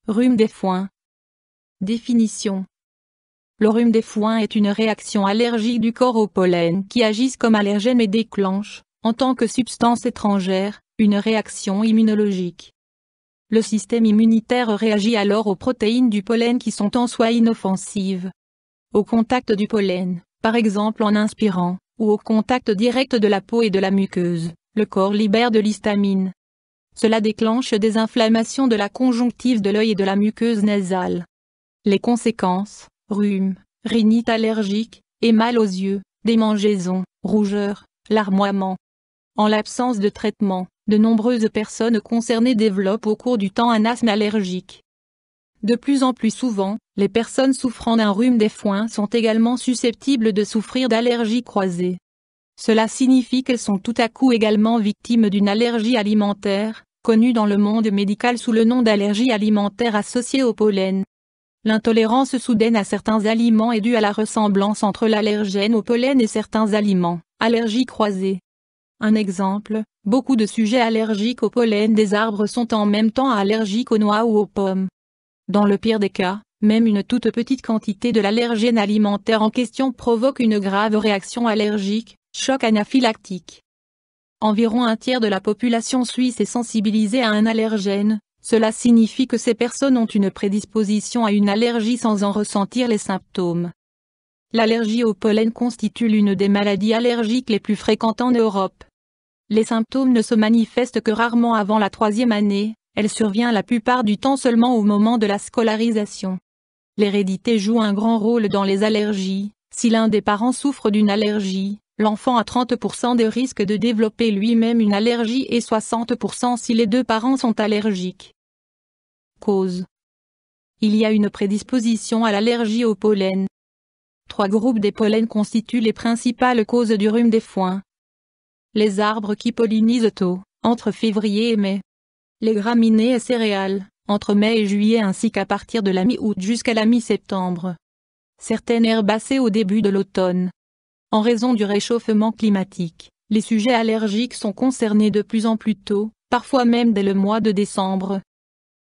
Rhume des foins. Définition. Le rhume des foins est une réaction allergique du corps au pollen qui agissent comme allergène et déclenche, en tant que substance étrangère, une réaction immunologique. Le système immunitaire réagit alors aux protéines du pollen qui sont en soi inoffensives. Au contact du pollen, par exemple en inspirant, ou au contact direct de la peau et de la muqueuse, le corps libère de l'histamine. Cela déclenche des inflammations de la conjonctive de l'œil et de la muqueuse nasale. Les conséquences, rhume, rhinite allergique, et mal aux yeux, démangeaisons, rougeur, larmoiement. En l'absence de traitement, de nombreuses personnes concernées développent au cours du temps un asthme allergique. De plus en plus souvent, les personnes souffrant d'un rhume des foins sont également susceptibles de souffrir d'allergies croisées. Cela signifie qu'elles sont tout à coup également victimes d'une allergie alimentaire, connue dans le monde médical sous le nom d'allergie alimentaire associée au pollen. L'intolérance soudaine à certains aliments est due à la ressemblance entre l'allergène au pollen et certains aliments, allergies croisées. Un exemple, beaucoup de sujets allergiques au pollen des arbres sont en même temps allergiques aux noix ou aux pommes. Dans le pire des cas, même une toute petite quantité de l'allergène alimentaire en question provoque une grave réaction allergique, choc anaphylactique. Environ un tiers de la population suisse est sensibilisée à un allergène, cela signifie que ces personnes ont une prédisposition à une allergie sans en ressentir les symptômes. L'allergie au pollen constitue l'une des maladies allergiques les plus fréquentes en Europe. Les symptômes ne se manifestent que rarement avant la 3e année, elle survient la plupart du temps seulement au moment de la scolarisation. L'hérédité joue un grand rôle dans les allergies, si l'un des parents souffre d'une allergie, l'enfant a 30% de risque de développer lui-même une allergie et 60% si les deux parents sont allergiques. Cause. Il y a une prédisposition à l'allergie au pollen. 3 groupes des pollens constituent les principales causes du rhume des foins. Les arbres qui pollinisent tôt, entre février et mai. Les graminées et céréales, entre mai et juillet ainsi qu'à partir de la mi-août jusqu'à la mi-septembre. Certaines herbacées au début de l'automne. En raison du réchauffement climatique, les sujets allergiques sont concernés de plus en plus tôt, parfois même dès le mois de décembre.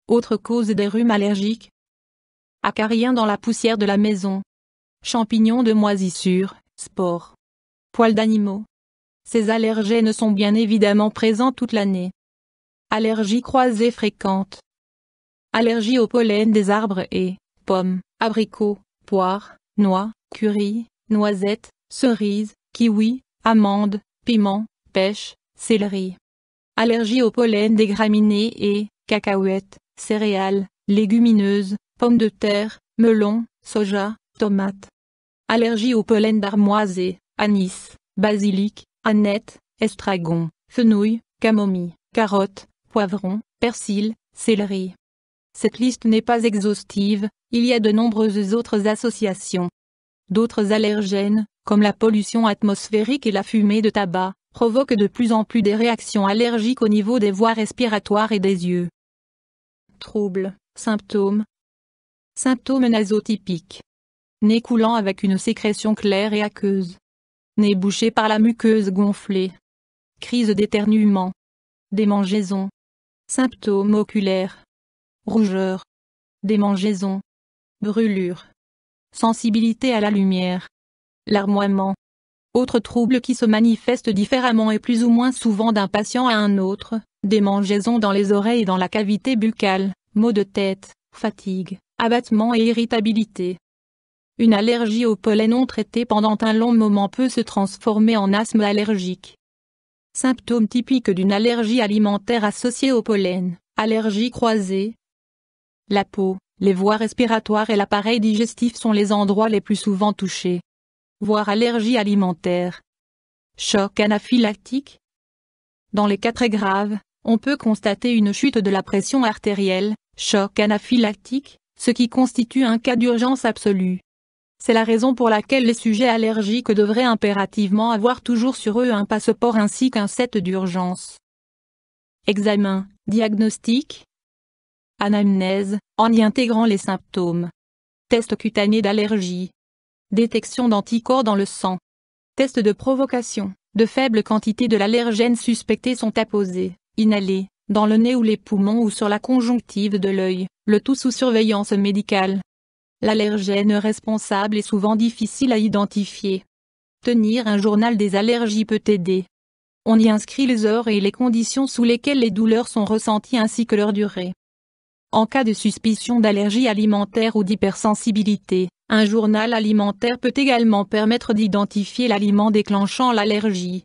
Autre cause des rhumes allergiques. Acariens dans la poussière de la maison. Champignons de moisissure, spores. Poils d'animaux. Ces allergènes sont bien évidemment présents toute l'année. Allergies croisées fréquentes. Allergie au pollen des arbres et pommes, abricots, poires, noix, curry, noisettes, cerises, kiwis, amandes, piments, pêches, céleri. Allergie au pollen des graminées et cacahuètes, céréales, légumineuses, pommes de terre, melons, soja, tomates. Allergie au pollen d'armoise et anis, basilic, aneth, estragon, fenouil, camomille, carottes, poivrons, persil, céleri. Cette liste n'est pas exhaustive, il y a de nombreuses autres associations. D'autres allergènes, comme la pollution atmosphérique et la fumée de tabac, provoquent de plus en plus des réactions allergiques au niveau des voies respiratoires et des yeux. Troubles, symptômes. Symptômes nasotypiques. Nez coulant avec une sécrétion claire et aqueuse. Nez bouché par la muqueuse gonflée. Crise d'éternuement. Démangeaison. Symptômes oculaires. Rougeur. Démangeaison. Brûlure. Sensibilité à la lumière. Larmoiement. Autre trouble qui se manifeste différemment et plus ou moins souvent d'un patient à un autre, démangeaison dans les oreilles et dans la cavité buccale, maux de tête, fatigue, abattement et irritabilité. Une allergie au pollen non traitée pendant un long moment peut se transformer en asthme allergique. Symptômes typiques d'une allergie alimentaire associée au pollen, allergie croisée. La peau, les voies respiratoires et l'appareil digestif sont les endroits les plus souvent touchés. Voire allergie alimentaire. Choc anaphylactique. Dans les cas très graves, on peut constater une chute de la pression artérielle, choc anaphylactique, ce qui constitue un cas d'urgence absolue. C'est la raison pour laquelle les sujets allergiques devraient impérativement avoir toujours sur eux un passeport ainsi qu'un set d'urgence. Examen, diagnostic. Anamnèse, en y intégrant les symptômes. Test cutané d'allergie. Détection d'anticorps dans le sang. Test de provocation. De faibles quantités de l'allergène suspecté sont apposés, inhalés, dans le nez ou les poumons ou sur la conjonctive de l'œil, le tout sous surveillance médicale. L'allergène responsable est souvent difficile à identifier. Tenir un journal des allergies peut aider. On y inscrit les heures et les conditions sous lesquelles les douleurs sont ressenties ainsi que leur durée. En cas de suspicion d'allergie alimentaire ou d'hypersensibilité, un journal alimentaire peut également permettre d'identifier l'aliment déclenchant l'allergie.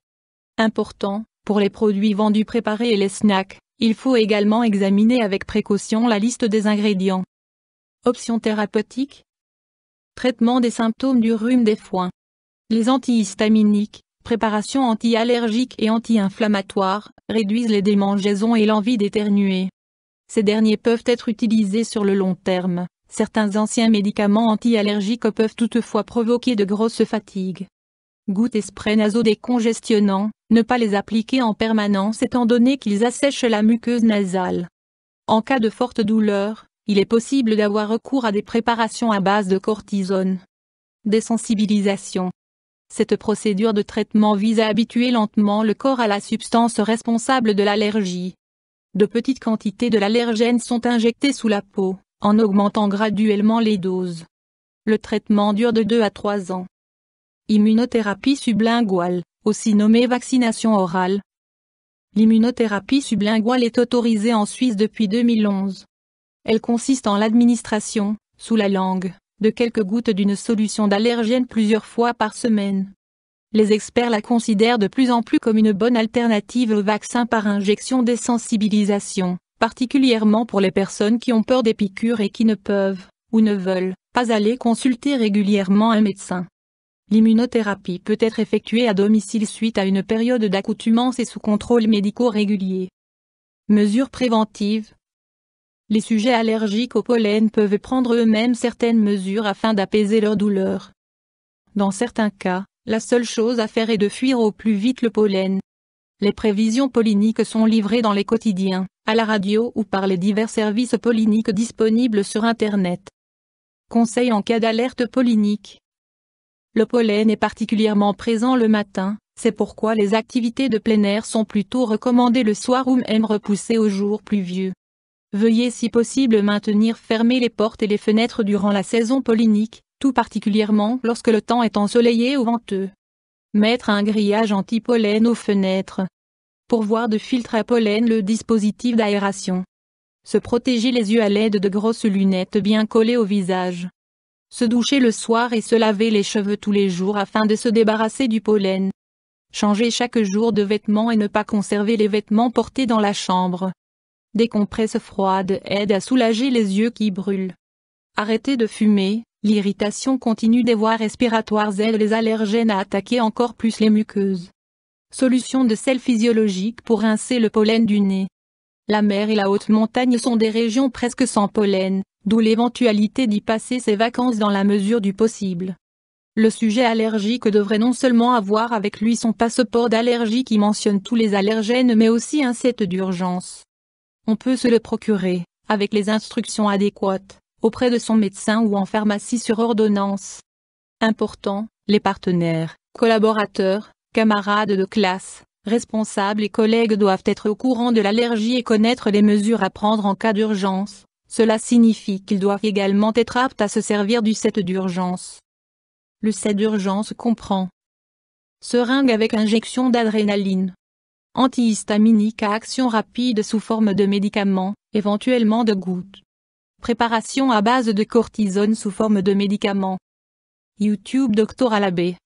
Important, pour les produits vendus préparés et les snacks, il faut également examiner avec précaution la liste des ingrédients. Options thérapeutiques. Traitement des symptômes du rhume des foins. Les antihistaminiques, préparations anti-allergiques et anti-inflammatoires, réduisent les démangeaisons et l'envie d'éternuer. Ces derniers peuvent être utilisés sur le long terme. Certains anciens médicaments anti-allergiques peuvent toutefois provoquer de grosses fatigues. Gouttes et sprays nasodécongestionnants, ne pas les appliquer en permanence étant donné qu'ils assèchent la muqueuse nasale. En cas de forte douleur, il est possible d'avoir recours à des préparations à base de cortisone. Désensibilisation. Cette procédure de traitement vise à habituer lentement le corps à la substance responsable de l'allergie. De petites quantités de l'allergène sont injectées sous la peau, en augmentant graduellement les doses. Le traitement dure de 2 à 3 ans. Immunothérapie sublinguale, aussi nommée vaccination orale. L'immunothérapie sublinguale est autorisée en Suisse depuis 2011. Elle consiste en l'administration, sous la langue, de quelques gouttes d'une solution d'allergène plusieurs fois par semaine. Les experts la considèrent de plus en plus comme une bonne alternative au vaccin par injection désensibilisation, particulièrement pour les personnes qui ont peur des piqûres et qui ne peuvent, ou ne veulent, pas aller consulter régulièrement un médecin. L'immunothérapie peut être effectuée à domicile suite à une période d'accoutumance et sous contrôle médical régulier. Mesures préventives. Les sujets allergiques au pollen peuvent prendre eux-mêmes certaines mesures afin d'apaiser leur douleur. Dans certains cas, la seule chose à faire est de fuir au plus vite le pollen. Les prévisions polliniques sont livrées dans les quotidiens, à la radio ou par les divers services polliniques disponibles sur Internet. Conseils en cas d'alerte pollinique. Le pollen est particulièrement présent le matin, c'est pourquoi les activités de plein air sont plutôt recommandées le soir ou même repoussées aux jours pluvieux. Veuillez si possible maintenir fermées les portes et les fenêtres durant la saison pollinique, tout particulièrement lorsque le temps est ensoleillé ou venteux. Mettre un grillage anti-pollen aux fenêtres. Pourvoir de filtres à pollen le dispositif d'aération. Se protéger les yeux à l'aide de grosses lunettes bien collées au visage. Se doucher le soir et se laver les cheveux tous les jours afin de se débarrasser du pollen. Changer chaque jour de vêtements et ne pas conserver les vêtements portés dans la chambre. Des compresses froides aident à soulager les yeux qui brûlent. Arrêter de fumer, l'irritation continue des voies respiratoires aide les allergènes à attaquer encore plus les muqueuses. Solution de sel physiologique pour rincer le pollen du nez. La mer et la haute montagne sont des régions presque sans pollen, d'où l'éventualité d'y passer ses vacances dans la mesure du possible. Le sujet allergique devrait non seulement avoir avec lui son passeport d'allergie qui mentionne tous les allergènes mais aussi un set d'urgence. On peut se le procurer, avec les instructions adéquates, auprès de son médecin ou en pharmacie sur ordonnance. Important, les partenaires, collaborateurs, camarades de classe, responsables et collègues doivent être au courant de l'allergie et connaître les mesures à prendre en cas d'urgence. Cela signifie qu'ils doivent également être aptes à se servir du set d'urgence. Le set d'urgence comprend seringue avec injection d'adrénaline, antihistaminique à action rapide sous forme de médicaments, éventuellement de gouttes, préparation à base de cortisone sous forme de médicaments. YouTube Dr Alabé.